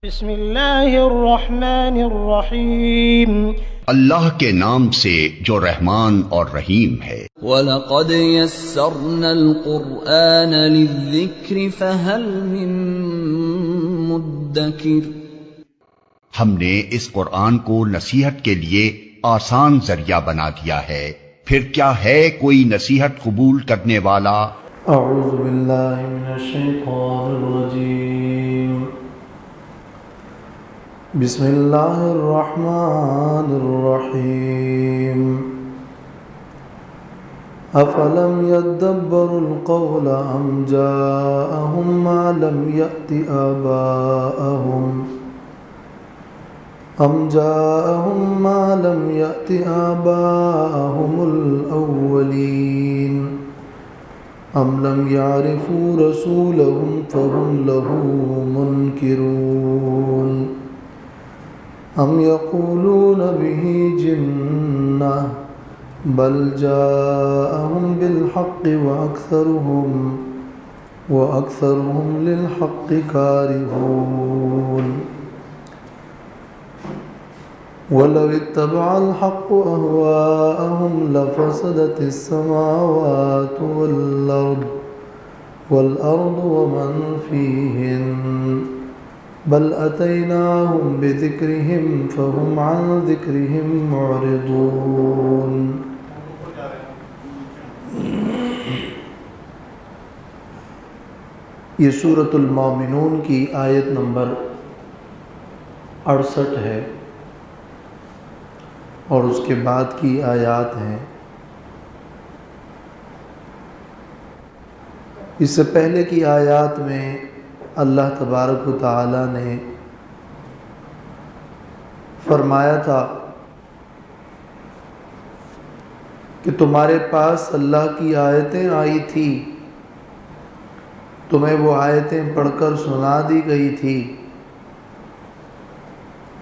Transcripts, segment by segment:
بسم اللہ الرحمن الرحیم اللہ کے نام سے جو رحمان اور رحیم ہے۔ وَلَقَدْ يَسَّرْنَا الْقُرْآنَ لِلذِّكْرِ فَهَلْ مِن مُدَّكِرٍ، ہم نے اس قرآن کو نصیحت کے لیے آسان ذریعہ بنا دیا ہے، پھر کیا ہے کوئی نصیحت قبول کرنے والا؟ اعوذ باللہ من الشیطان الرجیم، بسم اللہ الرحمن الرحیم، افلم يدبروا القول ام جاءهم ما لم يأت آباءهم الأولين ام لم يعرفوا رسولهم فهم له منكرون ام يقولون به جنة بل جاءهم بالحق وأكثرهم للحق كارهون ولو اتبع الحق أهواءهم لفسدت السماوات والأرض ومن فيهن بل أتيناهم بذكرهم فهم عن ذكرهم معرضون۔ یہ سورۃ المومنون کی آیت نمبر 68 ہے اور اس کے بعد کی آیات ہیں۔ اس سے پہلے کی آیات میں اللہ تبارک و تعالی نے فرمایا تھا کہ تمہارے پاس اللہ کی آیتیں آئی تھی، تمہیں وہ آیتیں پڑھ کر سنا دی گئی تھی،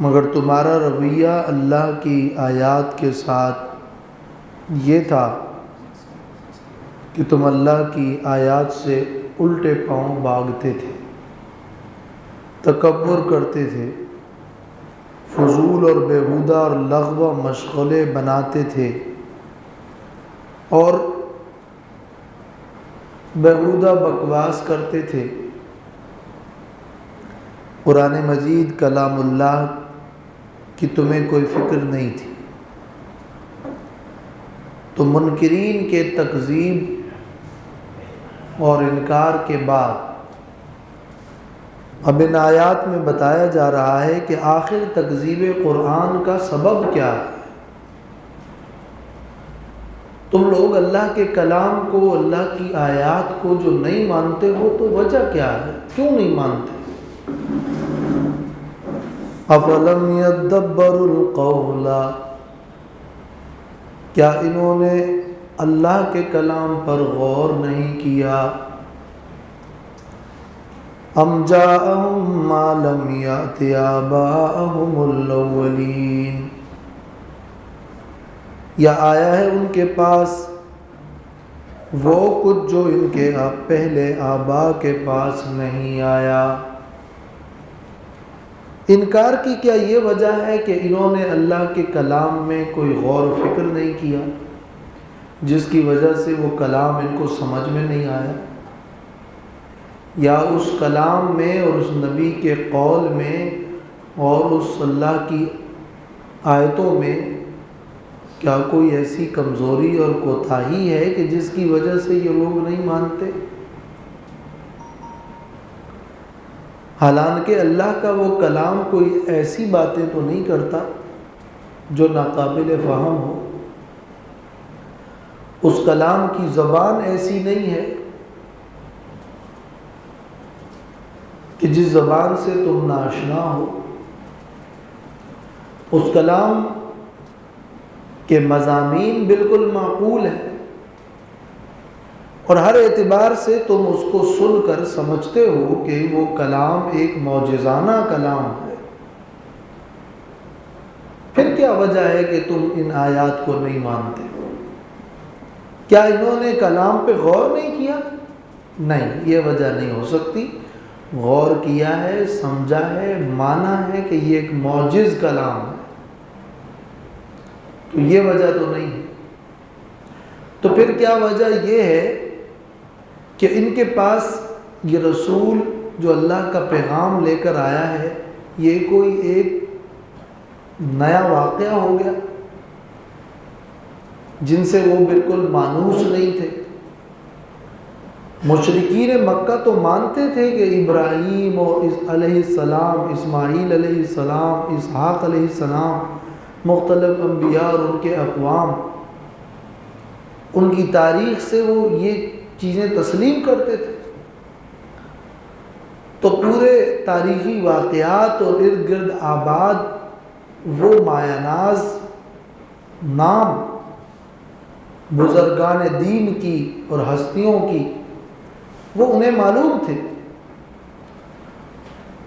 مگر تمہارا رویہ اللہ کی آیات کے ساتھ یہ تھا کہ تم اللہ کی آیات سے الٹے پاؤں بھاگتے تھے، تکبر کرتے تھے، فضول اور بیہودہ اور لغو مشغلے بناتے تھے اور بیہودہ بکواس کرتے تھے۔ قرآن مجید کلام اللہ کی تمہیں کوئی فکر نہیں تھی، تو منکرین کے تکذیب اور انکار کے بعد اب ان آیات میں بتایا جا رہا ہے کہ آخر تکذیب قرآن کا سبب کیا ہے۔ تم لوگ اللہ کے کلام کو، اللہ کی آیات کو جو نہیں مانتے ہو، تو وجہ کیا ہے، کیوں نہیں مانتے؟ افلم يدبروا القول، کیا انہوں نے اللہ کے کلام پر غور نہیں کیا؟ ام جاءهم ما لم يأت آباءهم الأولين، یا آیا ہے ان کے پاس وہ کچھ جو ان کے پہلے آبا کے پاس نہیں آیا۔ انکار کی کیا یہ وجہ ہے کہ انہوں نے اللہ کے کلام میں کوئی غور و فکر نہیں کیا، جس کی وجہ سے وہ کلام ان کو سمجھ میں نہیں آیا؟ یا اس کلام میں اور اس نبی کے قول میں اور اس اللہ کی آیتوں میں کیا کوئی ایسی کمزوری اور کوتاہی ہے کہ جس کی وجہ سے یہ لوگ نہیں مانتے؟ حالانکہ اللہ کا وہ کلام کوئی ایسی باتیں تو نہیں کرتا جو ناقابل فہم ہو، اس کلام کی زبان ایسی نہیں ہے کہ جس زبان سے تم ناآشنا ہو، اس کلام کے مضامین بالکل معقول ہیں اور ہر اعتبار سے تم اس کو سن کر سمجھتے ہو کہ وہ کلام ایک معجزانہ کلام ہے۔ پھر کیا وجہ ہے کہ تم ان آیات کو نہیں مانتے؟ کیا انہوں نے کلام پہ غور نہیں کیا؟ نہیں، یہ وجہ نہیں ہو سکتی۔ غور کیا ہے، سمجھا ہے، مانا ہے کہ یہ ایک معجز کلام ہے، تو یہ وجہ تو نہیں ہے۔ تو پھر کیا وجہ یہ ہے کہ ان کے پاس یہ رسول جو اللہ کا پیغام لے کر آیا ہے، یہ کوئی ایک نیا واقعہ ہو گیا جن سے وہ بالکل مانوس نہیں تھے۔ مشرکین مکہ تو مانتے تھے کہ ابراہیم علیہ السلام، اسماعیل علیہ السلام، اسحاق علیہ السلام، مختلف انبیاء اور ان کے اقوام، ان کی تاریخ سے وہ یہ چیزیں تسلیم کرتے تھے۔ تو پورے تاریخی واقعات اور ارد گرد آباد وہ مایاناز نام بزرگان دین کی اور ہستیوں کی وہ انہیں معلوم تھے۔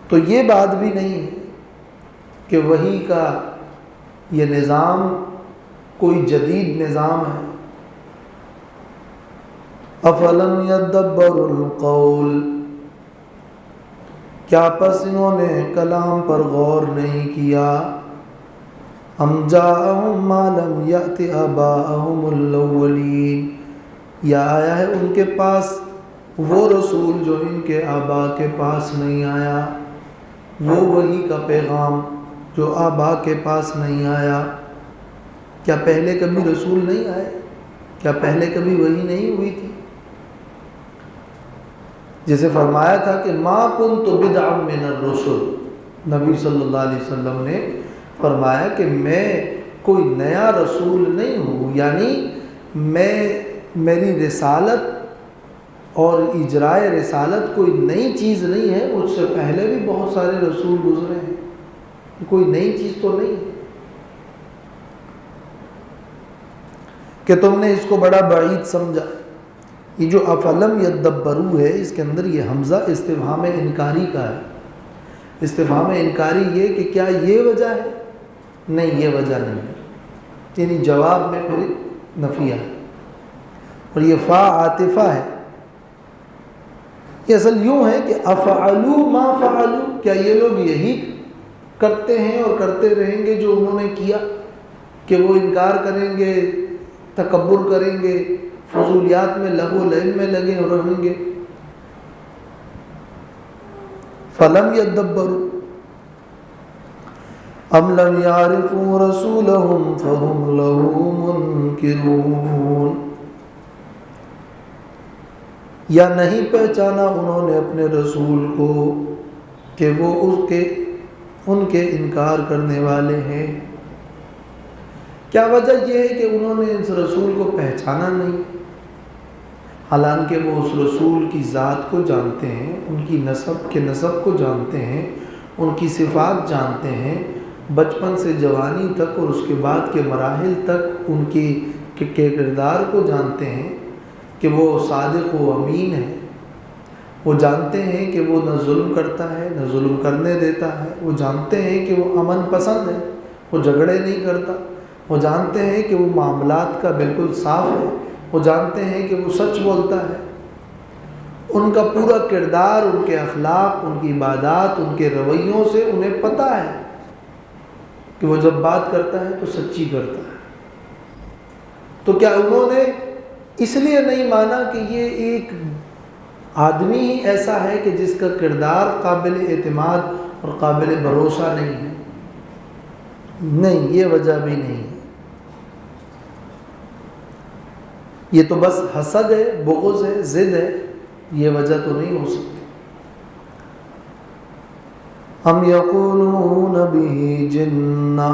تو یہ بات بھی نہیں ہے کہ وحی کا یہ نظام کوئی جدید نظام ہے۔ افلم یدبروا القول، کیا پس انہوں نے کلام پر غور نہیں کیا؟ ام جاءہم ما لم یأت آباءہم الاولین، یا آیا ہے ان کے پاس وہ رسول جو ان کے آبا کے پاس نہیں آیا، وہ وحی کا پیغام جو آبا کے پاس نہیں آیا۔ کیا پہلے کبھی رسول نہیں آئے؟ کیا پہلے کبھی وحی نہیں ہوئی تھی؟ جیسے فرمایا تھا کہ ما کنت بدعا من الرسل، نبی صلی اللہ علیہ وسلم نے فرمایا کہ میں کوئی نیا رسول نہیں ہوں، یعنی میری رسالت اور اجرائے رسالت کوئی نئی چیز نہیں ہے، مجھ سے پہلے بھی بہت سارے رسول گزرے ہیں، کوئی نئی چیز تو نہیں ہے کہ تم نے اس کو بڑا بعید سمجھا۔ یہ جو افلم یدبروا ہے، اس کے اندر یہ حمزہ استفہام انکاری کا ہے۔ استفہام انکاری یہ کہ کیا یہ وجہ ہے؟ نہیں، یہ وجہ نہیں ہے، یعنی جواب میں پھر نفی ہے، اور یہ فا عاطفہ ہے۔ یہ اصل یوں ہے کہ افعلوا ما فعلوا، کیا یہ لوگ یہی کرتے ہیں اور کرتے رہیں گے جو انہوں نے کیا، کہ وہ انکار کریں گے، تکبر کریں گے، فضولیات میں لغو و لعب میں لگے اور رہیں گے۔ فلم یدبروا ام لم یعرفوا رسولهم فهم له منکرون، یا نہیں پہچانا انہوں نے اپنے رسول کو کہ وہ ان کے انکار کرنے والے ہیں۔ کیا وجہ یہ ہے کہ انہوں نے اس رسول کو پہچانا نہیں، حالانکہ وہ اس رسول کی ذات کو جانتے ہیں، ان کی نسب کو جانتے ہیں، ان کی صفات جانتے ہیں، بچپن سے جوانی تک اور اس کے بعد کے مراحل تک ان کے کردار کو جانتے ہیں کہ وہ صادق و امین ہے۔ وہ جانتے ہیں کہ وہ نہ ظلم کرتا ہے نہ ظلم کرنے دیتا ہے، وہ جانتے ہیں کہ وہ امن پسند ہے، وہ جھگڑے نہیں کرتا، وہ جانتے ہیں کہ وہ معاملات کا بالکل صاف ہے، وہ جانتے ہیں کہ وہ سچ بولتا ہے۔ ان کا پورا کردار، ان کے اخلاق، ان کی عبادات، ان کے رویوں سے انہیں پتہ ہے کہ وہ جب بات کرتا ہے تو سچی کرتا ہے۔ تو کیا انہوں نے اس لیے نہیں مانا کہ یہ ایک آدمی ہی ایسا ہے کہ جس کا کردار قابل اعتماد اور قابل بھروسہ نہیں ہے؟ نہیں، یہ وجہ بھی نہیں ہے۔ یہ تو بس حسد ہے، بغض ہے، ضد ہے، یہ وجہ تو نہیں ہو سکتی۔ ہم یقولون بہ جنہ،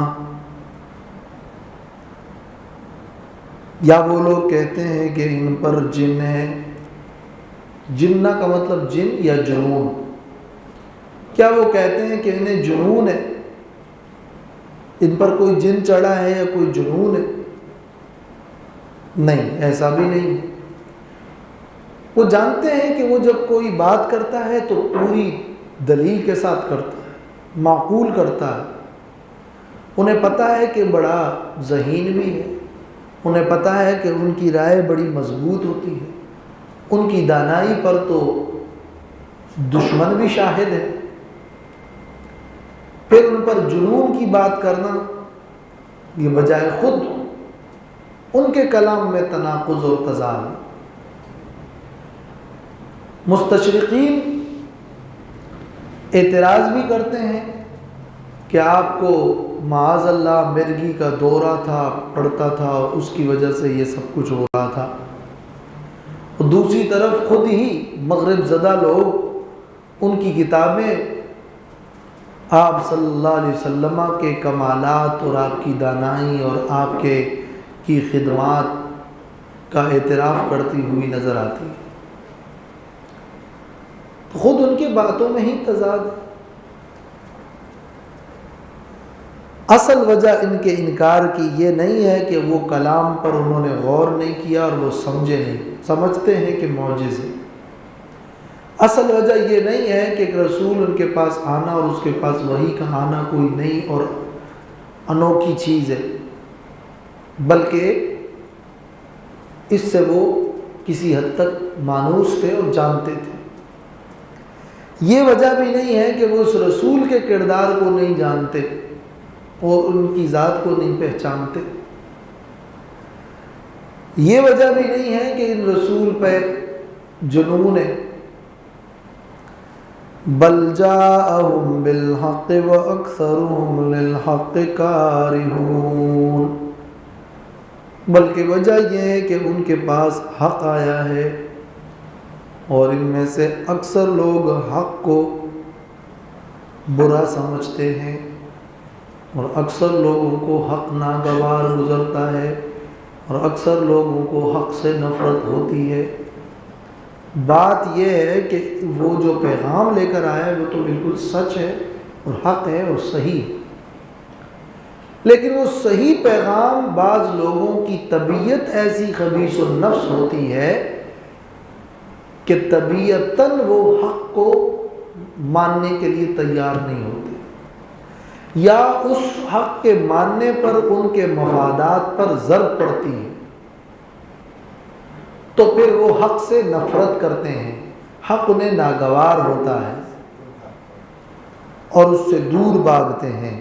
یا وہ لوگ کہتے ہیں کہ ان پر جن ہے۔ جنہ کا مطلب جن یا جنون۔ کیا وہ کہتے ہیں کہ انہیں جنون ہے، ان پر کوئی جن چڑھا ہے یا کوئی جنون ہے؟ نہیں، ایسا بھی نہیں ہے۔ وہ جانتے ہیں کہ وہ جب کوئی بات کرتا ہے تو پوری دلیل کے ساتھ کرتا ہے، معقول کرتا ہے۔ انہیں پتہ ہے کہ بڑا ذہین بھی ہے، انہیں پتہ ہے کہ ان کی رائے بڑی مضبوط ہوتی ہے، ان کی دانائی پر تو دشمن بھی شاہد ہے، پھر ان پر جنون کی بات کرنا، یہ بجائے خود ان کے کلام میں تناقض اور تضاد۔ مستشرقین اعتراض بھی کرتے ہیں کہ آپ کو معاذ اللہ مرگی کا دورہ تھا، پڑتا تھا، اور اس کی وجہ سے یہ سب کچھ ہو رہا تھا، اور دوسری طرف خود ہی مغرب زدہ لوگ ان کی کتابیں آپ صلی اللہ علیہ وسلم کے کمالات اور آپ کی دانائی اور آپ کی خدمات کا اعتراف کرتی ہوئی نظر آتی ہے۔ خود ان کی باتوں میں ہی تضاد ہے۔ اصل وجہ ان کے انکار کی یہ نہیں ہے کہ وہ کلام پر انہوں نے غور نہیں کیا اور وہ سمجھے نہیں، سمجھتے ہیں کہ معجز ہے۔ اصل وجہ یہ نہیں ہے کہ ایک رسول ان کے پاس آنا اور اس کے پاس وحی کا آنا کوئی نئی اور انوکھی چیز ہے، بلکہ اس سے وہ کسی حد تک مانوس تھے اور جانتے تھے۔ یہ وجہ بھی نہیں ہے کہ وہ اس رسول کے کردار کو نہیں جانتے اور ان کی ذات کو نہیں پہچانتے۔ یہ وجہ بھی نہیں ہے کہ ان رسول پہ جنون ہے۔ بل جاءہم بالحق واکثرہم للحق کارہون، بلکہ وجہ یہ ہے کہ ان کے پاس حق آیا ہے اور ان میں سے اکثر لوگ حق کو برا سمجھتے ہیں، اور اکثر لوگوں کو حق ناگوار گزرتا ہے، اور اکثر لوگوں کو حق سے نفرت ہوتی ہے۔ بات یہ ہے کہ وہ جو پیغام لے کر آیا ہے وہ تو بالکل سچ ہے اور حق ہے اور صحیح، لیکن وہ صحیح پیغام بعض لوگوں کی طبیعت ایسی خبیث النفس ہوتی ہے کہ طبیعتاً وہ حق کو ماننے کے لیے تیار نہیں ہوتے، یا اس حق کے ماننے پر ان کے مفادات پر ضرب پڑتی ہے تو پھر وہ حق سے نفرت کرتے ہیں، حق انہیں ناگوار ہوتا ہے اور اس سے دور بھاگتے ہیں،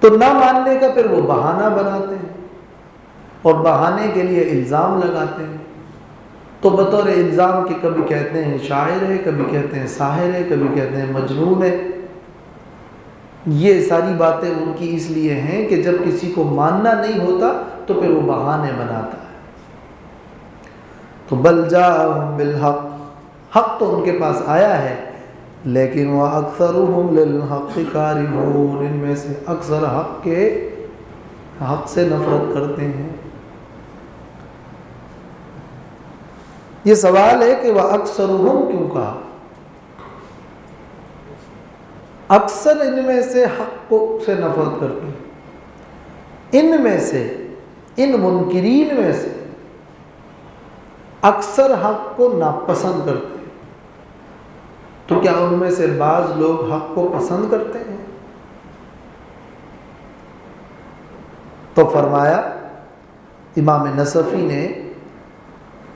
تو نہ ماننے کا پھر وہ بہانہ بناتے ہیں اور بہانے کے لیے الزام لگاتے ہیں۔ تو بطور الزام کے کبھی کہتے ہیں شاعر ہے، کبھی کہتے ہیں ساحر ہے، کبھی کہتے ہیں مجنون ہے۔ یہ ساری باتیں ان کی اس لیے ہیں کہ جب کسی کو ماننا نہیں ہوتا تو پھر وہ بہانے بناتا ہے۔ تو بل جاءہم بالحق، حق تو ان کے پاس آیا ہے، لیکن وَأَكْثَرُهُمْ لِلْحَقِّ كَارِهُونَ، ان میں سے اکثر حق سے نفرت کرتے ہیں۔ یہ سوال ہے کہ وَأَكْثَرُهُمْ کیوں کہا؟ اکثر ان میں سے حق سے نفرت کرتے ہیں، ان میں سے، ان منکرین میں سے اکثر حق کو ناپسند کرتے ہیں، تو کیا ان میں سے بعض لوگ حق کو پسند کرتے ہیں؟ تو فرمایا امام نصفی نے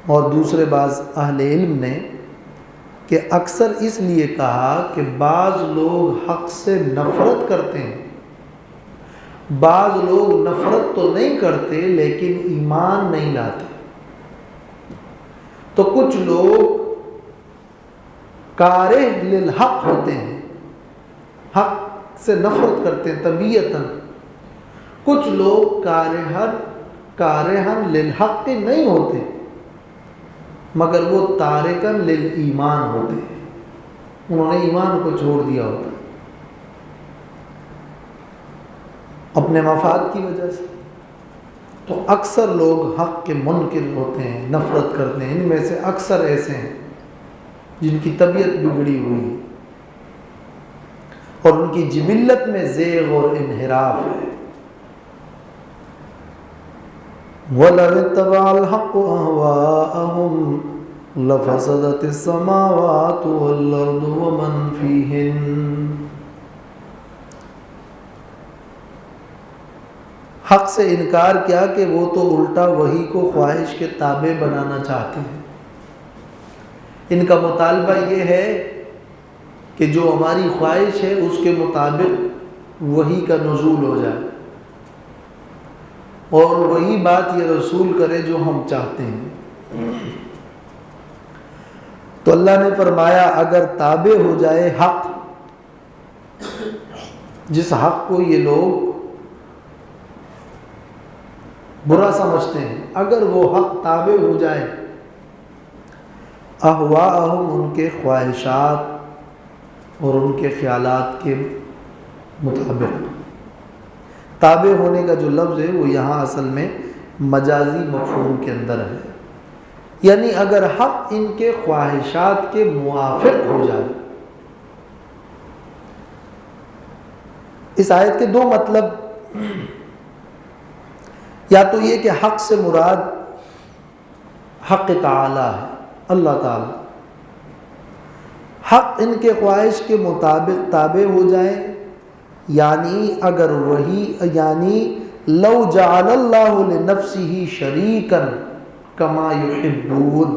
اور دوسرے بعض اہل علم نے کہ اکثر اس لیے کہا کہ بعض لوگ حق سے نفرت کرتے ہیں، بعض لوگ نفرت تو نہیں کرتے لیکن ایمان نہیں لاتے، تو کچھ لوگ کارہ للحق ہوتے ہیں، حق سے نفرت کرتے ہیں طبیعتاً، کچھ لوگ کارہن للحق نہیں ہوتے مگر وہ تارکن للایمان ہوتے ہیں، انہوں نے ایمان کو چھوڑ دیا ہوتا ہے اپنے مفاد کی وجہ سے۔ تو اکثر لوگ حق کے منکر ہوتے ہیں، نفرت کرتے ہیں، ان میں سے اکثر ایسے ہیں جن کی طبیعت بگڑی ہوئی ہے اور ان کی جبلت میں زیغ اور انحراف ہے۔ وَلَوِ اتَّبَعَ الْحَقُّ أَهْوَاءَهُمْ لَفَسَدَتِ السَّمَاوَاتُ وَالْأَرْضُ وَمَنْ فِيهِنَّ، حق سے انکار کیا کہ وہ تو الٹا وحی کو خواہش کے تابع بنانا چاہتے ہیں، ان کا مطالبہ یہ ہے کہ جو ہماری خواہش ہے اس کے مطابق وحی کا نزول ہو جائے اور وہی بات یہ رسول کرے جو ہم چاہتے ہیں۔ تو اللہ نے فرمایا اگر تابع ہو جائے حق، جس حق کو یہ لوگ برا سمجھتے ہیں، اگر وہ حق تابع ہو جائے، اہواءہم ان کے خواہشات اور ان کے خیالات کے مطابق۔ تابع ہونے کا جو لفظ ہے وہ یہاں اصل میں مجازی مفہوم کے اندر ہے، یعنی اگر حق ان کے خواہشات کے موافق ہو جائے۔ اس آیت کے دو مطلب، یا تو یہ کہ حق سے مراد حق تعالی ہے، اللہ تعالی، حق ان کے خواہش کے مطابق تابع ہو جائے، یعنی اگر وہی، یعنی لو جعل اللہ لنفسہ شریکا کما یحبون،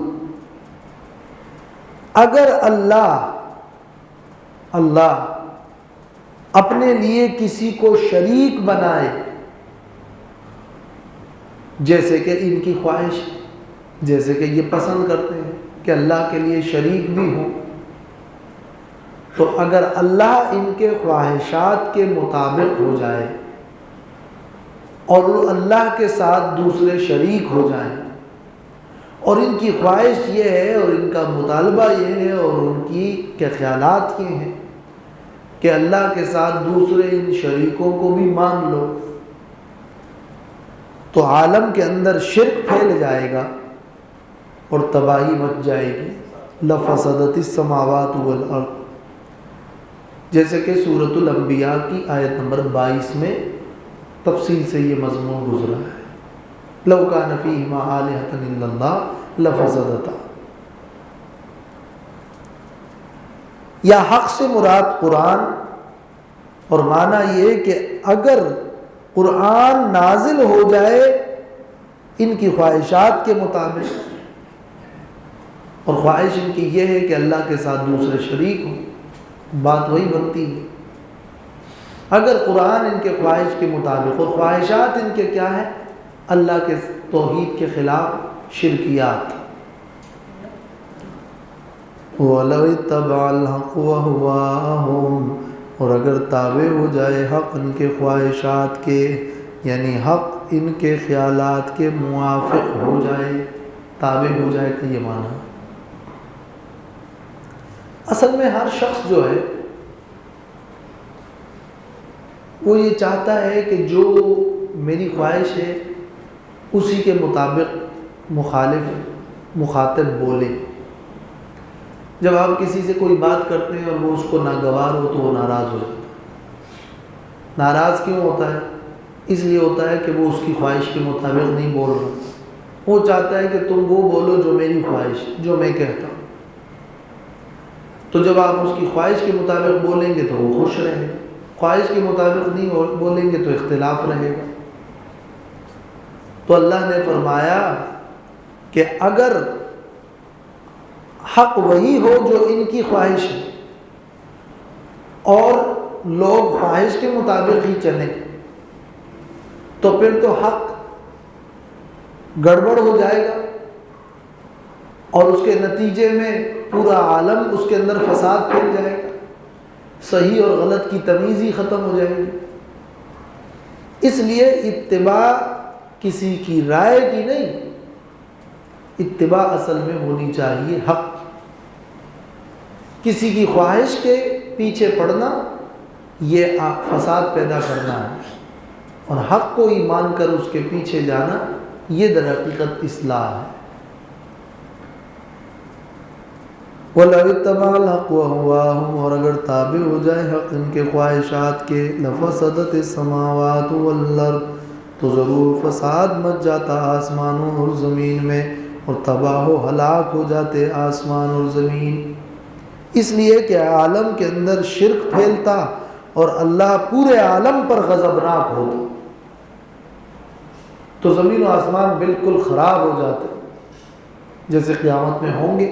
اگر اللہ اپنے لیے کسی کو شریک بنائے، جیسے کہ ان کی خواہش، جیسے کہ یہ پسند کرتے ہیں کہ اللہ کے لیے شریک بھی ہو، تو اگر اللہ ان کے خواہشات کے مطابق ہو جائے اور اللہ کے ساتھ دوسرے شریک ہو جائیں، اور ان کی خواہش یہ ہے اور ان کا مطالبہ یہ ہے اور ان کی کے خیالات یہ ہیں کہ اللہ کے ساتھ دوسرے ان شریکوں کو بھی مان لو، تو عالم کے اندر شرک پھیل جائے گا اور تباہی مچ جائے گی، لفسدت السماوات والارض، جیسے کہ سورۃ الانبیاء کی آیت نمبر 22 میں تفصیل سے یہ مضمون گزرا ہے، لو کان فیہما آلہۃ الا اللہ لفسدتا۔ یا حق سے مراد قرآن، اور معنی یہ کہ اگر قرآن نازل ہو جائے ان کی خواہشات کے مطابق، اور خواہش ان کی یہ ہے کہ اللہ کے ساتھ دوسرے شریک ہوں، بات وہی بنتی ہے۔ اگر قرآن ان کے خواہش کے مطابق، اور خواہشات ان کے کیا ہیں؟ اللہ کے توحید کے خلاف شرکیات، وَلَوِ اتَّبَعَ الْحَقُّ وَأَهْوَاءَهُمْ، اور اگر تابع ہو جائے حق ان کے خواہشات کے، یعنی حق ان کے خیالات کے موافق ہو جائے، تابع ہو جائے کہ یہ معنی ہے۔ اصل میں ہر شخص جو ہے وہ یہ چاہتا ہے کہ جو میری خواہش ہے اسی کے مطابق مخاطب بولے۔ جب آپ کسی سے کوئی بات کرتے ہیں اور وہ اس کو ناگوار ہو تو وہ ناراض ہو جاتا ہے۔ ناراض کیوں ہوتا ہے؟ اس لیے ہوتا ہے کہ وہ اس کی خواہش کے مطابق نہیں بول رہا، وہ چاہتا ہے کہ تم وہ بولو جو میری خواہش، جو میں کہتا ہوں۔ تو جب آپ اس کی خواہش کے مطابق بولیں گے تو وہ خوش رہے گا، خواہش کے مطابق نہیں بولیں گے تو اختلاف رہے گا۔ تو اللہ نے فرمایا کہ اگر حق وہی ہو جو ان کی خواہش ہے اور لوگ خواہش کے مطابق ہی چلیں، تو پھر تو حق گڑبڑ ہو جائے گا اور اس کے نتیجے میں پورا عالم اس کے اندر فساد پھیل جائے گا، صحیح اور غلط کی تمیز ہی ختم ہو جائے گی۔ اس لیے اتباع کسی کی رائے کی نہیں، اتباع اصل میں ہونی چاہیے حق۔ کسی کی خواہش کے پیچھے پڑنا یہ فساد پیدا کرنا ہے، اور حق کو ہی مان کر اس کے پیچھے جانا یہ در حقیقت اصلاح ہے۔ وَلَوِ اتَّبَعَ الْحَقُّ وَأَهْوَاءَهُمْ، اور اگر تابع ہو جائے حق ان کے خواہشات کے، لَفَسَدَتِ السَّمَاوَاتُ وَالْأَرْضُ، تو ضرور فساد مچ جاتا آسمانوں اور زمین میں، اور تباہ و ہلاک ہو جاتے آسمان اور زمین، اس لیے کہ عالم کے اندر شرک پھیلتا اور اللہ پورے عالم پر غضبناک ہوتا، تو زمین و آسمان بالکل خراب ہو جاتے، جیسے قیامت میں ہوں گے۔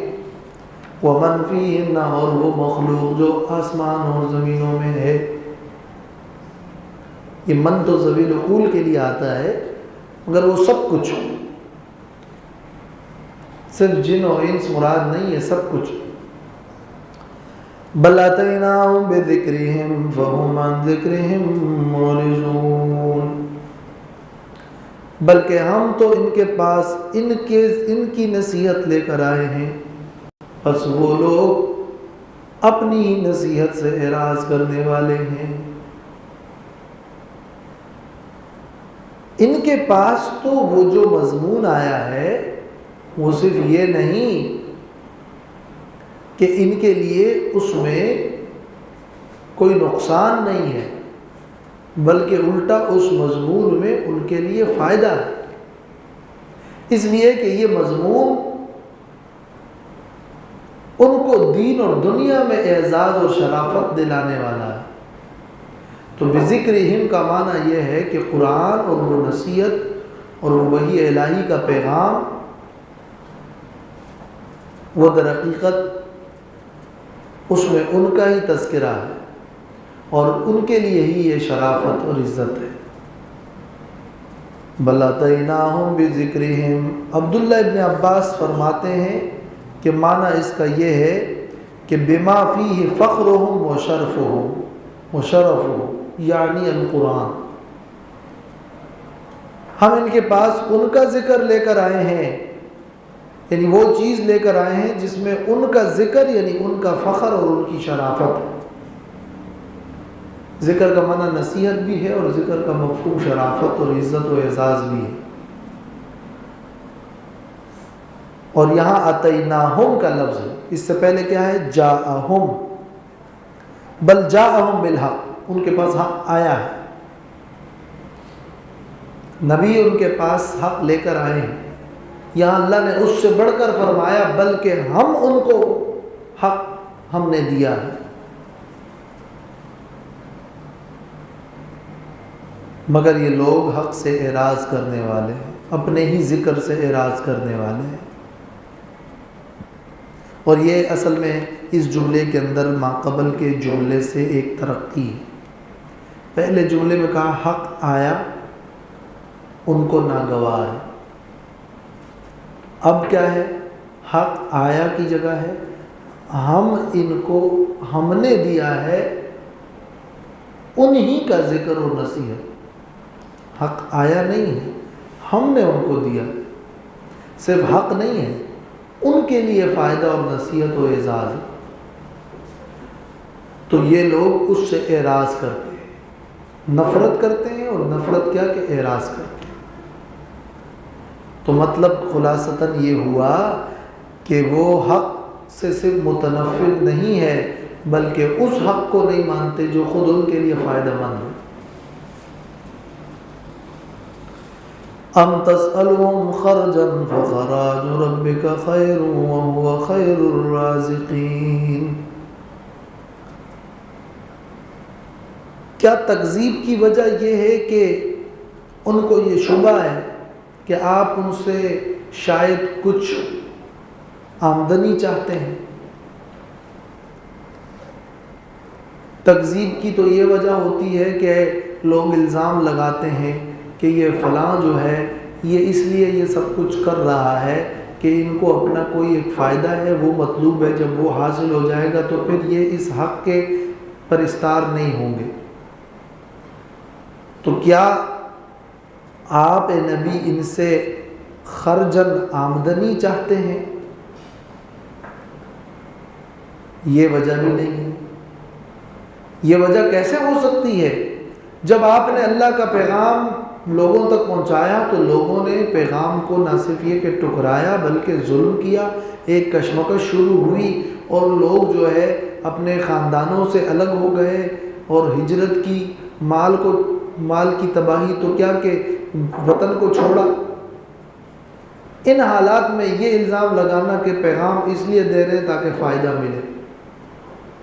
ومن فیہن، اور وہ مخلوق جو آسمان اور زمینوں میں ہے. یہ من تو ذوی العقول کے لیے آتا ہے، مگر وہ سب کچھ، صرف جن و انس مراد نہیں ہے، سب کچھ. بل اتیناہم بذکرہم فہم عن ذکرہم معرضون، بلکہ ہم تو ان کے پاس ان کی نصیحت لے کر آئے ہیں، بس وہ لوگ اپنی ہی نصیحت سے اعراض کرنے والے ہیں. ان کے پاس تو وہ جو مضمون آیا ہے وہ صرف یہ نہیں کہ ان کے لیے اس میں کوئی نقصان نہیں ہے، بلکہ الٹا اس مضمون میں ان کے لیے فائدہ ہے، اس لیے کہ یہ مضمون ان کو دین اور دنیا میں اعزاز اور شرافت دلانے والا ہے. تو بذکرہم کا معنی یہ ہے کہ قرآن اور وہ نصیحت اور وحی الہی کا پیغام وہ در حقیقت اس میں ان کا ہی تذکرہ ہے اور ان کے لیے ہی یہ شرافت اور عزت ہے. بل اتیناہم بذکرہم. عبداللہ ابن عباس فرماتے ہیں کہ معنی اس کا یہ ہے کہ بما فیہ فخرہم و شرفہم یعنی القرآن. ہم ان کے پاس ان کا ذکر لے کر آئے ہیں، یعنی وہ چیز لے کر آئے ہیں جس میں ان کا ذکر یعنی ان کا فخر اور ان کی شرافت ہے. ذکر کا معنی نصیحت بھی ہے اور ذکر کا مفہوم شرافت اور عزت و اعزاز بھی ہے. اور یہاں اتیناہم کا لفظ ہے، اس سے پہلے کیا ہے؟ جاءہم. بل جاءہم بالحق، ان کے پاس حق آیا ہے، نبی ان کے پاس حق لے کر آئے ہیں. یہاں اللہ نے اس سے بڑھ کر فرمایا بلکہ ہم ان کو حق ہم نے دیا ہے. مگر یہ لوگ حق سے اعراض کرنے والے ہیں، اپنے ہی ذکر سے اعراض کرنے والے ہیں. اور یہ اصل میں اس جملے کے اندر ما قبل کے جملے سے ایک ترقی ہے. پہلے جملے میں کہا حق آیا، ان کو ناگوار ہے. اب کیا ہے؟ حق آیا کی جگہ ہے ہم ان کو ہم نے دیا ہے انہی کا ذکر و نصیحت. حق آیا نہیں ہے، ہم نے ان کو دیا. صرف حق نہیں ہے، ان کے لیے فائدہ اور نصیحت و اعزاز ہے. تو یہ لوگ اس سے اعراض کرتے ہیں، نفرت کرتے ہیں. اور نفرت کیا کہ اعراض کرتے ہیں. تو مطلب خلاصتاً یہ ہوا کہ وہ حق سے صرف متنفر نہیں ہے بلکہ اس حق کو نہیں مانتے جو خود ان کے لیے فائدہ مند ہے. ام تسألهم خرجا فخراج ربك خیر وهو خیر الرازقین. کیا تکذیب کی وجہ یہ ہے کہ ان کو یہ شبہ ہے کہ آپ ان سے شاید کچھ آمدنی چاہتے ہیں؟ تکذیب کی تو یہ وجہ ہوتی ہے کہ لوگ الزام لگاتے ہیں کہ یہ فلاں جو ہے یہ اس لیے یہ سب کچھ کر رہا ہے کہ ان کو اپنا کوئی ایک فائدہ ہے، وہ مطلوب ہے، جب وہ حاصل ہو جائے گا تو پھر یہ اس حق کے پرستار نہیں ہوں گے. تو کیا آپ اے نبی ان سے خرجن آمدنی چاہتے ہیں؟ یہ وجہ بھی نہیں ہے. یہ وجہ کیسے ہو سکتی ہے؟ جب آپ نے اللہ کا پیغام لوگوں تک پہنچایا تو لوگوں نے پیغام کو نہ صرف یہ کہ ٹکرایا بلکہ ظلم کیا. ایک کشمکش شروع ہوئی اور لوگ جو ہے اپنے خاندانوں سے الگ ہو گئے اور ہجرت کی، مال کی تباہی تو کیا کہ وطن کو چھوڑا. ان حالات میں یہ الزام لگانا کہ پیغام اس لیے دے رہے ہیں تاکہ فائدہ ملے،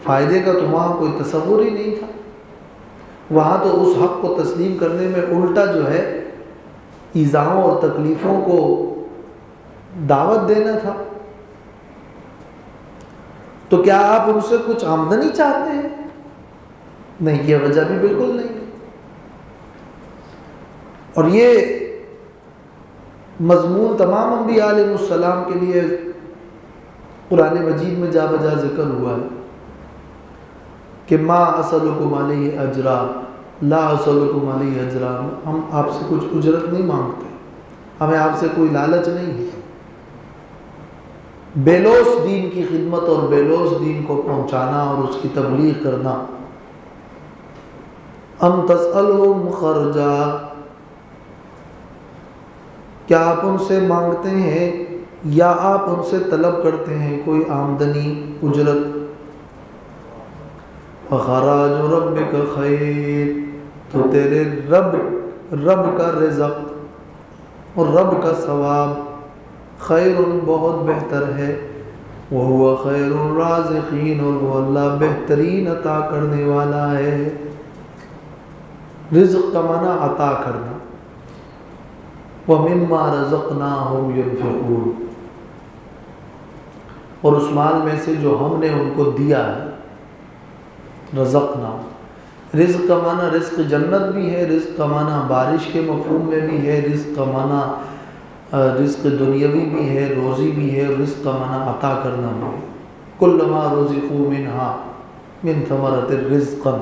فائدے کا تو وہاں کوئی تصور ہی نہیں تھا. وہاں تو اس حق کو تسلیم کرنے میں الٹا جو ہے ایذاؤں اور تکلیفوں کو دعوت دینا تھا. تو کیا آپ ان سے کچھ آمدنی چاہتے ہیں؟ نہیں، یہ وجہ بھی بالکل نہیں ہے۔ اور یہ مضمون تمام انبیاء علیہ السلام کے لیے قرآن مجید میں جا بجا ذکر ہوا ہے کہ ما اسألکم علیہ اجرا لا اسألکم علیہ اجرا، ہم آپ سے کچھ اجرت نہیں مانگتے، ہمیں آپ سے کوئی لالچ نہیں ہے۔ بیلوس دین کی خدمت اور بیلوس دین کو پہنچانا اور اس کی تبلیغ کرنا، ام تسألہم خرجا، کیا آپ ان سے مانگتے ہیں یا آپ ان سے طلب کرتے ہیں کوئی آمدنی، اجرت؟ فخراج ربک خیر، تو تیرے رب کا رزق اور رب کا ثواب خیر، بہت بہتر ہے، وہو خیر الرازقین، اور وہ اللہ بہترین عطا کرنے والا ہے۔ رزق کا معنی عطا کرنا، وَمِمَّا رَزَقْنَاهُمْ يُنْفِقُونَ، اور اس مال میں سے جو ہم نے ان کو دیا ہے، رزقنا، رزق کا معنی رزق جنت بھی ہے، رزق کا معنی بارش کے مفہوم میں بھی ہے، رزق کا معنی رزق دنیاوی بھی ہے، روزی بھی ہے، رزق کا معنی عطا کرنا بھی ہے۔ کلما رزقوا منہا من ثمرۃ رزقا،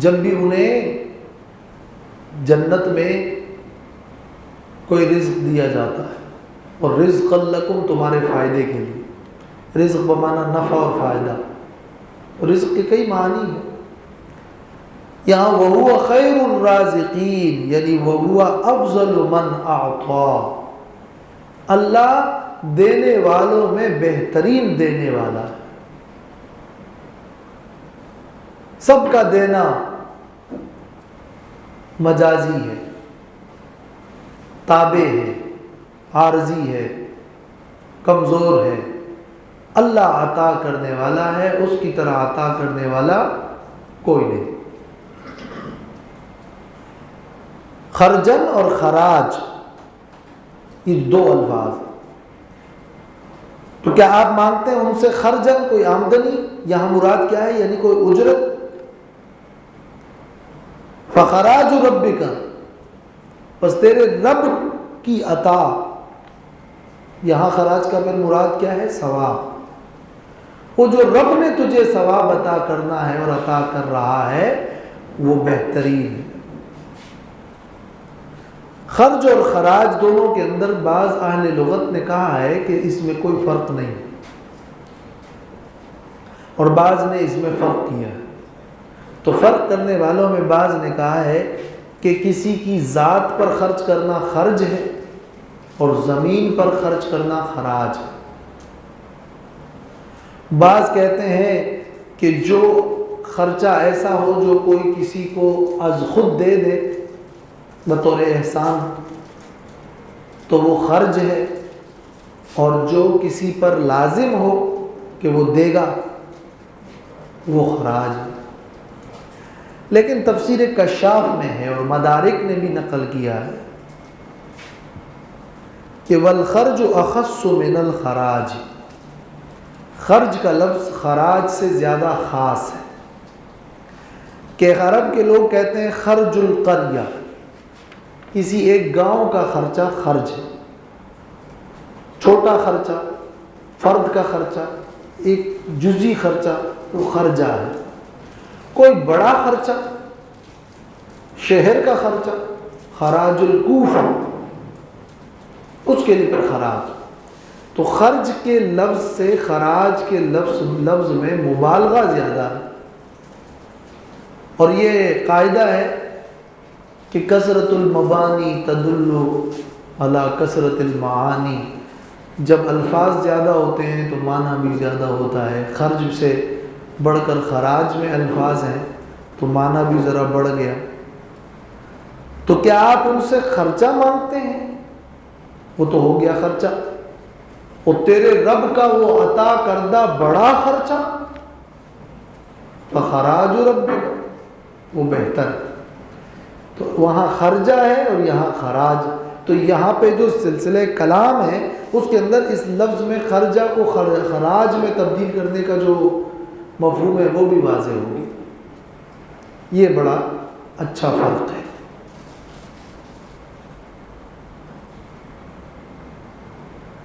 جب بھی انہیں جنت میں کوئی رزق دیا جاتا ہے، اور رزق لکم، تمہارے فائدے کے لیے، رزق بمعنی نفع اور فائدہ، رزق کے کئی معنی ہیں۔ یہاں وَهُوَ خَيْرُ الرَّازِقِينَ، یعنی وَهُوَ أَفْضَلُ مَنْ أَعْطَى، اللہ دینے والوں میں بہترین دینے والا ہے۔ سب کا دینا مجازی ہے، تابع ہے، عارضی ہے، کمزور ہے۔ اللہ عطا کرنے والا ہے، اس کی طرح عطا کرنے والا کوئی نہیں۔ خرجن اور خراج، یہ دو الفاظ ہیں۔ تو کیا آپ مانگتے ہیں ان سے خرجن، کوئی آمدنی؟ یہاں مراد کیا ہے؟ یعنی کوئی اجرت۔ فخراج ربک، پس تیرے رب کی عطا، یہاں خراج کا پھر مراد کیا ہے؟ ثواب۔ وہ جو رب نے تجھے ثواب عطا کرنا ہے اور عطا کر رہا ہے، وہ بہترین ہے۔ خرج اور خراج دونوں کے اندر بعض اہل لغت نے کہا ہے کہ اس میں کوئی فرق نہیں، اور بعض نے اس میں فرق کیا ہے۔ تو فرق کرنے والوں میں بعض نے کہا ہے کہ کسی کی ذات پر خرچ کرنا خرج ہے، اور زمین پر خرچ کرنا خراج ہے۔ بعض کہتے ہیں کہ جو خرچہ ایسا ہو جو کوئی کسی کو از خود دے دے بطور احسان، تو وہ خرج ہے، اور جو کسی پر لازم ہو کہ وہ دے گا، وہ خراج ہے۔ لیکن تفسیر کشاف میں ہے اور مدارک نے بھی نقل کیا ہے کہ والخرج اخص من الخراج، خرج کا لفظ خراج سے زیادہ خاص ہے۔ کہ عرب کے لوگ کہتے ہیں خرج القریہ، کسی ایک گاؤں کا خرچہ خرج ہے، چھوٹا خرچہ، فرد کا خرچہ، ایک جزئی خرچہ، وہ خرجہ ہے۔ کوئی بڑا خرچہ، شہر کا خرچہ، خراج الکوفہ، اس کے لیے پھر خراج۔ تو خرج کے لفظ سے خراج کے لفظ میں مبالغہ زیادہ ہے، اور یہ قاعدہ ہے کہ کثرت المبانی تدل علی کثرت المعانی، جب الفاظ زیادہ ہوتے ہیں تو معنی بھی زیادہ ہوتا ہے۔ خرج سے بڑھ کر خراج میں الفاظ ہیں تو معنی بھی ذرا بڑھ گیا۔ تو کیا آپ ان سے خرچہ مانگتے ہیں؟ وہ تو ہو گیا خرچہ، اور تیرے رب کا وہ عطا کردہ بڑا خرچہ، فخراج ربک، وہ بہتر۔ تو وہاں خرجہ ہے اور یہاں خراج، تو یہاں پہ جو سلسلہ کلام ہے اس کے اندر اس لفظ میں خرجہ کو خراج میں تبدیل کرنے کا جو مفہوم ہے وہ بھی واضح ہوگی. یہ بڑا اچھا فرق ہے.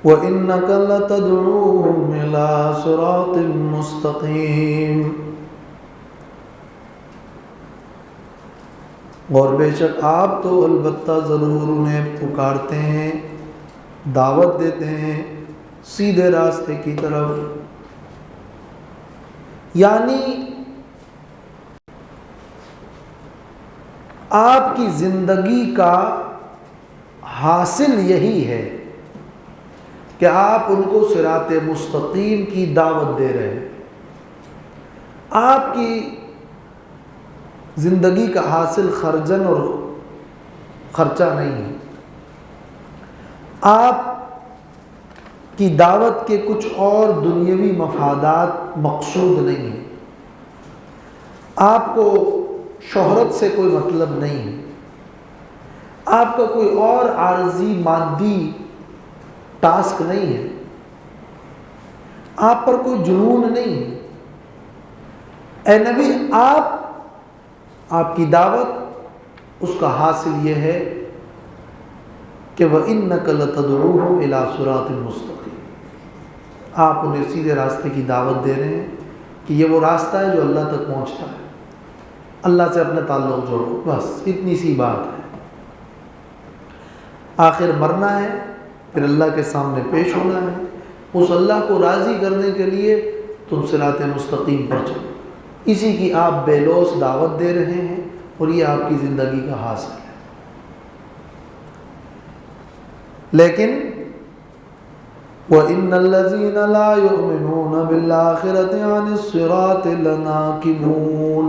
وَإِنَّكَ لَتَدْعُوهُمْ إِلَىٰ صِرَاطٍ مُّسْتَقِيمٍ. اور بے شک آپ تو البتہ ضرور انہیں پکارتے ہیں، دعوت دیتے ہیں سیدھے راستے کی طرف. یعنی آپ کی زندگی کا حاصل یہی ہے کہ آپ ان کو صراط مستقیم کی دعوت دے رہے ہیں. آپ کی زندگی کا حاصل خرجن اور خرچہ نہیں ہے. آپ کی دعوت کے کچھ اور دنیاوی مفادات مقصود نہیں ہیں. آپ کو شہرت سے کوئی مطلب نہیں ہے. آپ کا کوئی اور عارضی مادی ٹاسک نہیں ہے. آپ پر کوئی جنون نہیں ہے. اے نبی آپ کی دعوت اس کا حاصل یہ ہے کہ وَإِنَّكَ لَتَدْعُوهُمْ إِلَىٰ صِرَاطٍ مُّسْتَقِيمٍ. آپ انہیں سیدھے راستے کی دعوت دے رہے ہیں کہ یہ وہ راستہ ہے جو اللہ تک پہنچتا ہے. اللہ سے اپنے تعلق جوڑو، بس اتنی سی بات ہے. آخر مرنا ہے، پھر اللہ کے سامنے پیش ہونا ہے. اس اللہ کو راضی کرنے کے لیے تم صراط مستقیم پر چلو. اسی کی آپ بے لوث دعوت دے رہے ہیں اور یہ آپ کی زندگی کا حاصل ہے. لیکن وَإِنَّ الَّذِينَ لَا يُؤْمِنُونَ بِالْآخِرَةِ عَنِ الصِّرَاطِ لَنَاكِبُونَ.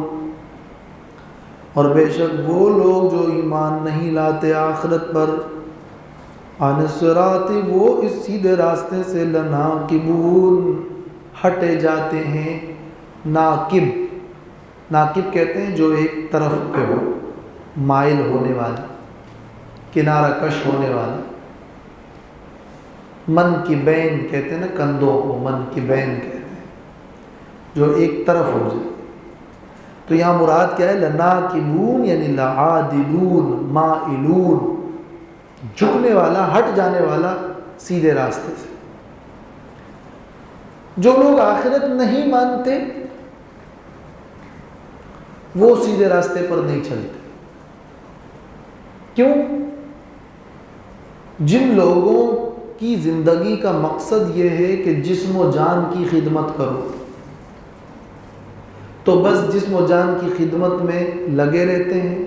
اور بے شک وہ لوگ جو ایمان نہیں لاتے آخرت پر، عن الصراط وہ اس سیدھے راستے سے لناکبون ہٹے جاتے ہیں. ناکب کہتے ہیں جو ایک طرف پہ ہو، مائل ہونے والا، کنارہ کش ہونے والا. من کی بین کہتے ہیں نا کندھوں کو، من کی بین کہتے ہیں جو ایک طرف ہو جائے. تو یہاں مراد کیا ہے؟ لناکبون یعنی لعادلون مائلون، جھکنے والا، ہٹ جانے والا سیدھے راستے سے. جو لوگ آخرت نہیں مانتے وہ سیدھے راستے پر نہیں چلتے. کیوں؟ جن لوگوں کی زندگی کا مقصد یہ ہے کہ جسم و جان کی خدمت کرو، تو بس جسم و جان کی خدمت میں لگے رہتے ہیں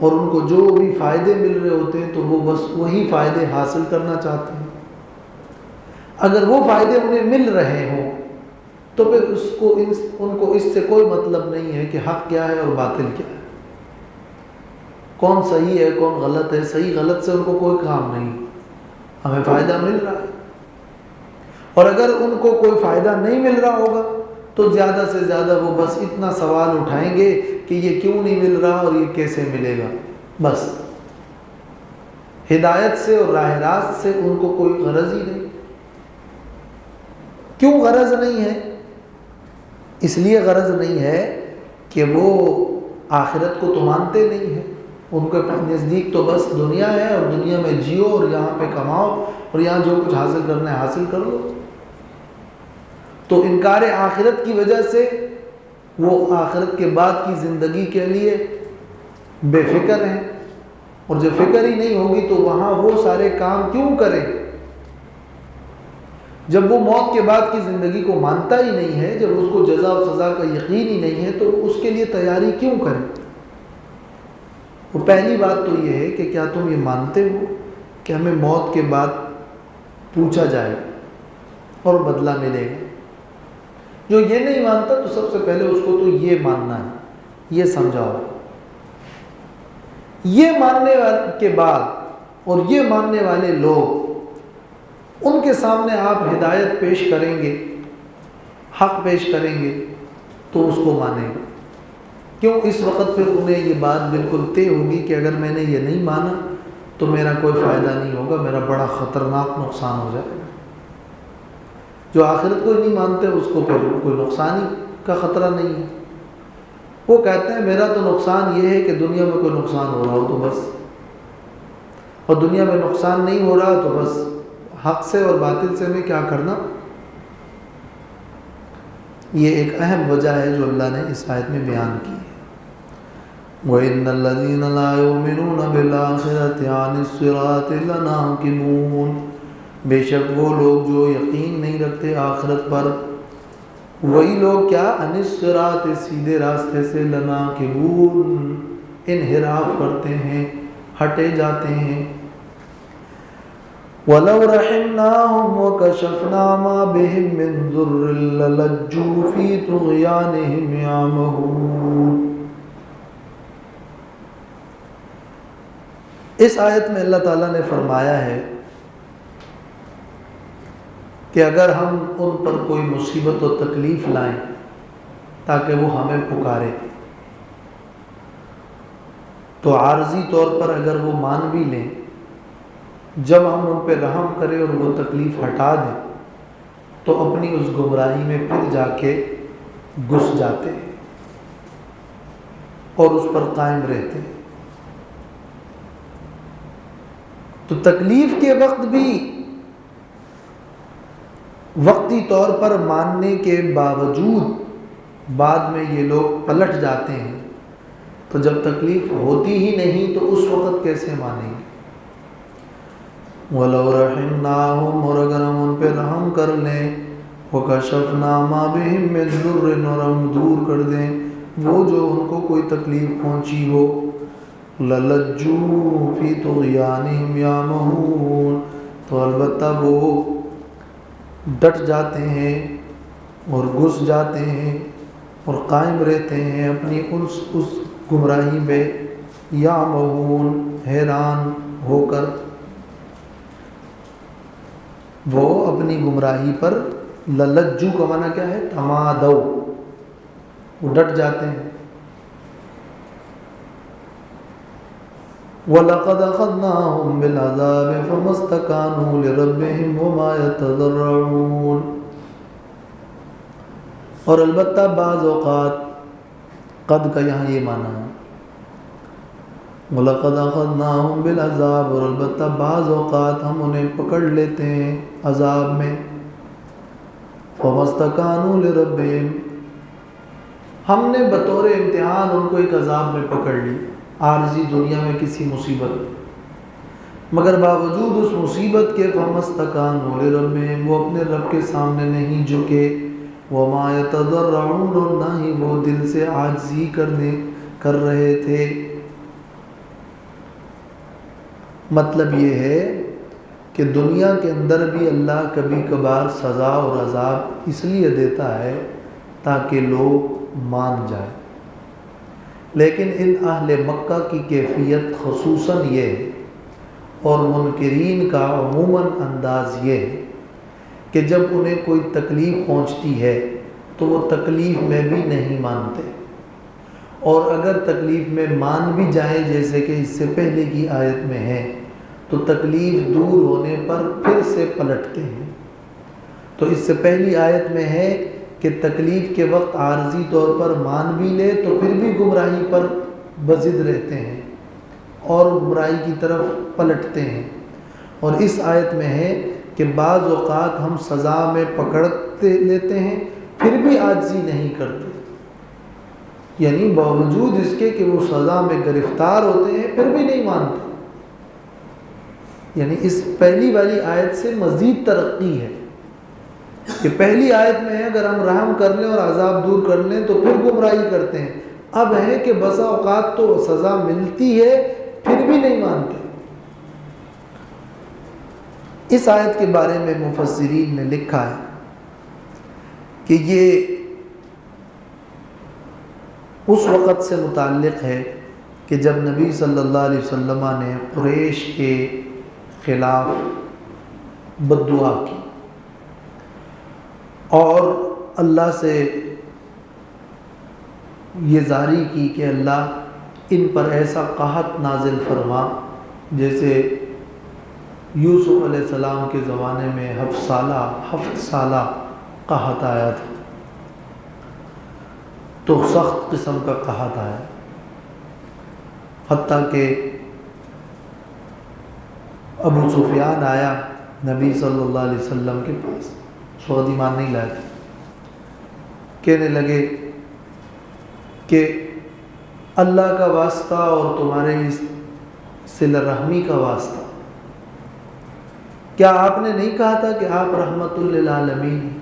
اور ان کو جو بھی فائدے مل رہے ہوتے ہیں تو وہ بس وہی فائدے حاصل کرنا چاہتے ہیں. اگر وہ فائدے انہیں مل رہے ہوں تو پھر ان کو اس سے کوئی مطلب نہیں ہے کہ حق کیا ہے اور باطل کیا ہے، کون صحیح ہے کون غلط ہے. صحیح غلط سے ان کو کوئی کام نہیں، ہمیں فائدہ مل رہا ہے. اور اگر ان کو کوئی فائدہ نہیں مل رہا ہوگا تو زیادہ سے زیادہ وہ بس اتنا سوال اٹھائیں گے کہ یہ کیوں نہیں مل رہا اور یہ کیسے ملے گا. بس ہدایت سے اور راہ راست سے ان کو کوئی غرض ہی نہیں. کیوں غرض نہیں ہے؟ اس لیے غرض نہیں ہے کہ وہ آخرت کو تو مانتے نہیں ہیں. ان کے نزدیک تو بس دنیا ہے اور دنیا میں جیو اور یہاں پہ کماؤ اور یہاں جو کچھ حاصل کرنا ہے حاصل کر لو. تو انکار آخرت کی وجہ سے وہ آخرت کے بعد کی زندگی کے لیے بے فکر ہیں. اور جب فکر ہی نہیں ہوگی تو وہاں وہ سارے کام کیوں کریں؟ جب وہ موت کے بعد کی زندگی کو مانتا ہی نہیں ہے، جب اس کو جزا و سزا کا یقین ہی نہیں ہے تو اس کے لیے تیاری کیوں کریں؟ وہ پہلی بات تو یہ ہے کہ کیا تم یہ مانتے ہو کہ ہمیں موت کے بعد پوچھا جائے گا اور بدلہ ملے گا؟ جو یہ نہیں مانتا تو سب سے پہلے اس کو تو یہ ماننا ہے، یہ سمجھاؤ. یہ ماننے والے کے بعد اور یہ ماننے والے لوگ، ان کے سامنے آپ ہدایت پیش کریں گے، حق پیش کریں گے تو اس کو مانیں گے. کیوں؟ اس وقت پھر انہیں یہ بات بالکل طے ہوگی کہ اگر میں نے یہ نہیں مانا تو میرا کوئی فائدہ نہیں ہوگا، میرا بڑا خطرناک نقصان ہو جائے گا۔ جو آخرت کو نہیں مانتے اس کو پھر کوئی نقصان ہی کا خطرہ نہیں ہے۔ وہ کہتے ہیں میرا تو نقصان یہ ہے کہ دنیا میں کوئی نقصان ہو رہا ہو تو بس، اور دنیا میں نقصان نہیں ہو رہا تو بس حق سے اور باطل سے میں کیا کرنا۔ یہ ایک اہم وجہ ہے جو اللہ نے اس آیت میں بیان کی ہے۔ وَإِنَّ الَّذِينَ لَا يُؤْمِنُونَ بِالْآخِرَةِ عَنِ الصِّرَاطِ لَنَاكِبُونَ، بے شک وہ لوگ جو یقین نہیں رکھتے آخرت پر، وہی لوگ کیا عن الصراط سیدھے راستے سے لناکبون انحراف کرتے ہیں، ہٹے جاتے ہیں۔ وَلَوْ رَحِمْنَاهُمْ وَكَشَفْنَا مَا بِهِمْ مِنْ ضُرٍّ لَلَجُّوا فِي طُغْيَانِهِمْ يَعْمَهُونَ۔ اس آیت میں اللہ تعالیٰ نے فرمایا ہے کہ اگر ہم ان پر کوئی مصیبت و تکلیف لائیں تاکہ وہ ہمیں پکارے، تو عارضی طور پر اگر وہ مان بھی لیں، جب ہم ان پہ رحم کریں اور وہ تکلیف ہٹا دیں تو اپنی اس گمراہی میں پھر جا کے گھس جاتے ہیں اور اس پر قائم رہتے ہیں۔ تو تکلیف کے وقت بھی وقتی طور پر ماننے کے باوجود بعد میں یہ لوگ پلٹ جاتے ہیں، تو جب تکلیف ہوتی ہی نہیں تو اس وقت کیسے مانیں گے؟ وَلَوْ رَحِمْنَاهُمْ، اور اگر ہم ان پہ رحم کر لیں، وَكَشَفْنَا مَا بِهِمْ مِنْ ضُرٍّ، اور ہم دور کر دیں وہ جو ان کو کوئی تکلیف پہنچی ہو، لَلَجُّوا فِي طُغْيَانِهِمْ يَعْمَهُونَ، تو البتہ وہ ڈٹ جاتے ہیں اور گھس جاتے ہیں اور قائم رہتے ہیں اپنی اس گمراہی میں، یعمہون حیران ہو کر، وہ اپنی گمراہی پر، للجو کا معنی کیا ہے؟ تمادو، وہ ڈٹ جاتے ہیں۔ وَلَقَدْ أَخَذْنَاهُمْ بِالْعَذَابِ فَمَا اسْتَكَانُوا لِرَبِّهِمْ وَمَا يَتَضَرَّعُونَ، اور البتہ بعض اوقات قد کا یہاں یہ معنی ہے، وَلَقَدْ أَخَذْنَاهُمْ بِالْعَذَابِ، اور البتہ بعض اوقات ہم انہیں پکڑ لیتے ہیں عذاب میں، فَمَا اسْتَكَانُوا لِرَبِّهِمْ، ہم نے بطور امتحان ان کو ایک عذاب میں پکڑ لی، عارضی دنیا میں کسی مصیبت، مگر باوجود اس مصیبت کے فَمَا اسْتَكَانُوا لِرَبِّهِمْ، وہ اپنے رب کے سامنے نہیں جھکے، وَمَا يَتَضَرَّعُونَ، اور نہ ہی وہ دل سے عاجزی کر رہے تھے۔ مطلب یہ ہے کہ دنیا کے اندر بھی اللہ کبھی کبھار سزا اور عذاب اس لیے دیتا ہے تاکہ لوگ مان جائیں، لیکن ان اہل مکہ کی کیفیت خصوصاً یہ ہے، اور منکرین کا عموماً انداز یہ ہے کہ جب انہیں کوئی تکلیف پہنچتی ہے تو وہ تکلیف میں بھی نہیں مانتے، اور اگر تکلیف میں مان بھی جائیں جیسے کہ اس سے پہلے کی آیت میں ہے تو تکلیف دور ہونے پر پھر سے پلٹتے ہیں۔ تو اس سے پہلی آیت میں ہے کہ تکلیف کے وقت عارضی طور پر مان بھی لے تو پھر بھی گمراہی پر بضد رہتے ہیں اور گمراہی کی طرف پلٹتے ہیں، اور اس آیت میں ہے کہ بعض اوقات ہم سزا میں پکڑتے لیتے ہیں پھر بھی عاجزی نہیں کرتے، یعنی باوجود اس کے کہ وہ سزا میں گرفتار ہوتے ہیں پھر بھی نہیں مانتے۔ یعنی اس پہلی والی آیت سے مزید ترقی ہے کہ پہلی آیت میں ہے اگر ہم رحم کر لیں اور عذاب دور کر لیں تو پھر گمراہی کرتے ہیں، اب ہے کہ بسا اوقات تو سزا ملتی ہے پھر بھی نہیں مانتے۔ اس آیت کے بارے میں مفسرین نے لکھا ہے کہ یہ اس وقت سے متعلق ہے کہ جب نبی صلی اللہ علیہ وسلم نے قریش کے خلاف بد دعا کی اور اللہ سے یہ زاری کی کہ اللہ ان پر ایسا قحط نازل فرما جیسے یوسف علیہ السلام کے زمانے میں 7 سالہ قحط آیا تھا، تو سخت قسم کا قحط آیا، حتیٰ کہ ابو سفیان آیا نبی صلی اللہ علیہ وسلم کے پاس، اس وقت ایمان نہیں لائے تھے، کہنے لگے کہ اللہ کا واسطہ اور تمہارے اس صلہ رحمی کا واسطہ، کیا آپ نے نہیں کہا تھا کہ آپ رحمت للعالمین ہیں؟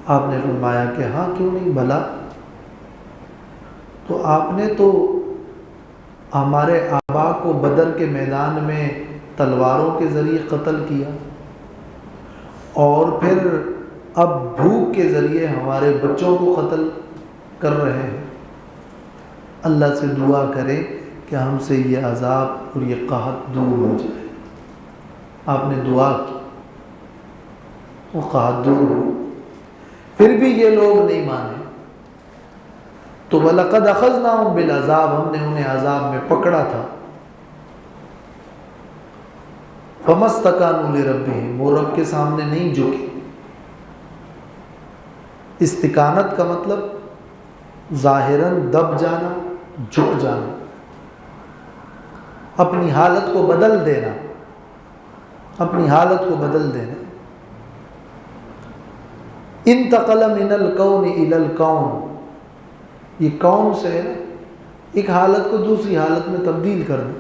آپ نے فرمایا کہ ہاں کیوں نہیں، بھلا تو آپ نے تو ہمارے آبا کو بدر کے میدان میں تلواروں کے ذریعے قتل کیا، اور پھر اب بھوک کے ذریعے ہمارے بچوں کو قتل کر رہے ہیں۔ اللہ سے دعا کریں کہ ہم سے یہ عذاب اور یہ قحط دور ہو جائے۔ آپ نے دعا کی، وہ قحط دور ہو، پھر بھی یہ لوگ نہیں مانے، تو وَلَقَدْ أَخَذْنَاهُمْ بِالْعَذَابِ، ہم نے انہیں عذاب میں پکڑا تھا، فَمَا اسْتَكَانُوا لِرَبِّهِمْ، وہ رب کے سامنے نہیں جھکے۔ استقامت کا مطلب ظاہراً دب جانا، جھک جانا، اپنی حالت کو بدل دینا، اپنی حالت کو بدل دینا۔ انتقل من الکون الی الکون، یہ کون سے ہے نا، ایک حالت کو دوسری حالت میں تبدیل کرنا۔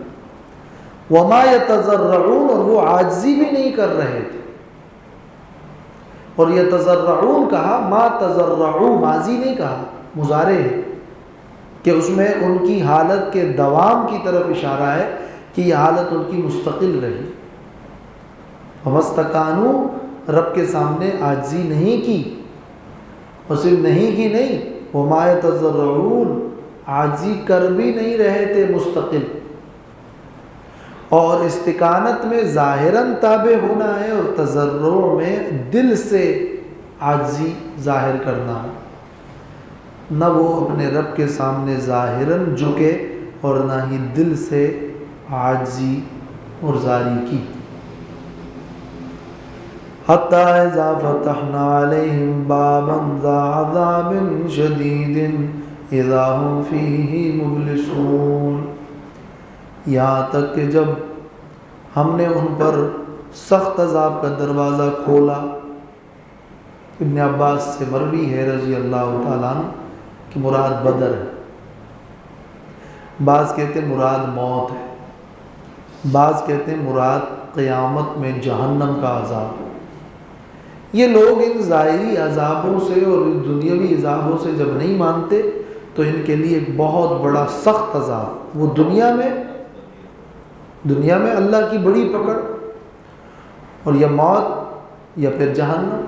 وما یتضرعون، اور وہ عاجزی بھی نہیں کر رہے تھے، اور یتضرعون کہا، ما تضرعوا ماضی نہیں کہا، مضارع ہے کہ اس میں ان کی حالت کے دوام کی طرف اشارہ ہے کہ یہ حالت ان کی مستقل رہی۔ ومستقانو، رب کے سامنے عاجزی نہیں کی، اور صرف نہیں کی نہیں، وما یتضرعون، عاجزی کر بھی نہیں رہے تھے مستقل۔ اور استقامت میں ظاہراً تابع ہونا ہے، اور تضرع میں دل سے عاجزی ظاہر کرنا ہے۔ نہ وہ اپنے رب کے سامنے ظاہراً جھکے اور نہ ہی دل سے عاجزی اور زاری کی۔ حتی اذا فتحنا علیہم بابا ذا عذاب شدید اذا ہم فیہ مبلسون، یہاں تک کہ جب ہم نے ان پر سخت عذاب کا دروازہ کھولا۔ ابن عباس سے مروی ہے رضی اللہ تعالیٰ عنہ کہ مراد بدر ہے، بعض کہتے ہیں مراد موت ہے، بعض کہتے ہیں مراد قیامت میں جہنم کا عذاب۔ یہ لوگ ان ظاہری عذابوں سے اور دنیاوی عذابوں سے جب نہیں مانتے تو ان کے لیے ایک بہت بڑا سخت عذاب، وہ دنیا میں اللہ کی بڑی پکڑ، اور یا موت یا پھر جہنم۔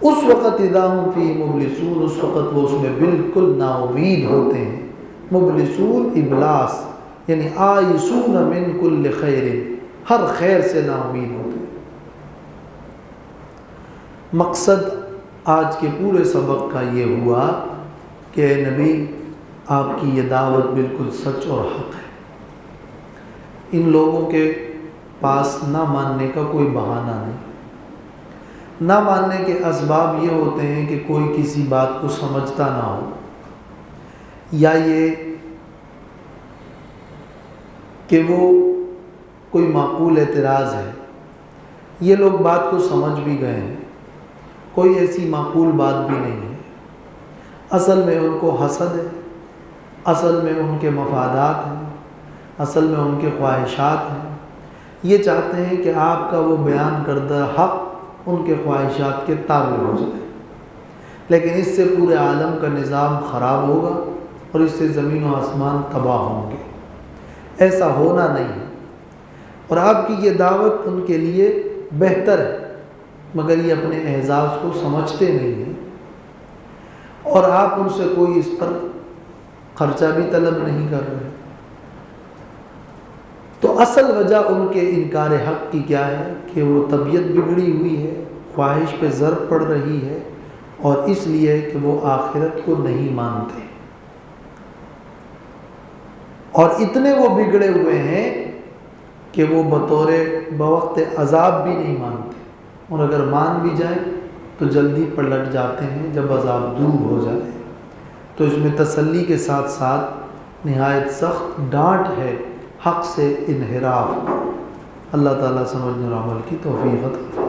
اس وقت اذا ہم فی مبلسون، اس وقت وہ اس میں بالکل نا امید ہوتے ہیں۔ مبلسون ابلاس یعنی آئسون من کل خیر، ہر خیر سے نا امید ہوتے ہیں۔ مقصد آج کے پورے سبق کا یہ ہوا کہ اے نبی، آپ کی یہ دعوت بالکل سچ اور حق ہے، ان لوگوں کے پاس نہ ماننے کا کوئی بہانہ نہیں۔ نہ ماننے کے اسباب یہ ہوتے ہیں کہ کوئی کسی بات کو سمجھتا نہ ہو، یا یہ کہ وہ کوئی معقول اعتراض ہے، یہ لوگ بات کو سمجھ بھی گئے ہیں، کوئی ایسی معقول بات بھی نہیں ہے، اصل میں ان کو حسد ہے، اصل میں ان کے مفادات ہیں، اصل میں ان کے خواہشات ہیں، یہ چاہتے ہیں کہ آپ کا وہ بیان کردہ حق ان کے خواہشات کے تابع ہو جائے، لیکن اس سے پورے عالم کا نظام خراب ہوگا اور اس سے زمین و آسمان تباہ ہوں گے۔ ایسا ہونا نہیں ہے، اور آپ کی یہ دعوت ان کے لیے بہتر ہے، مگر یہ اپنے اعزاز کو سمجھتے نہیں ہیں، اور آپ ان سے کوئی اس پر خرچہ بھی طلب نہیں کر رہے۔ تو اصل وجہ ان کے انکار حق کی کیا ہے کہ وہ طبیعت بگڑی ہوئی ہے، خواہش پہ ضرب پڑ رہی ہے، اور اس لیے کہ وہ آخرت کو نہیں مانتے، اور اتنے وہ بگڑے ہوئے ہیں کہ وہ بطور بوقت عذاب بھی نہیں مانتے، اور اگر مان بھی جائیں تو جلدی پلٹ جاتے ہیں جب عذاب دور ہو جائے۔ تو اس میں تسلی کے ساتھ ساتھ نہایت سخت ڈانٹ ہے حق سے انحراف۔ اللہ تعالیٰ سمجھنے اور عمل کی توفیق عطا فرمائے۔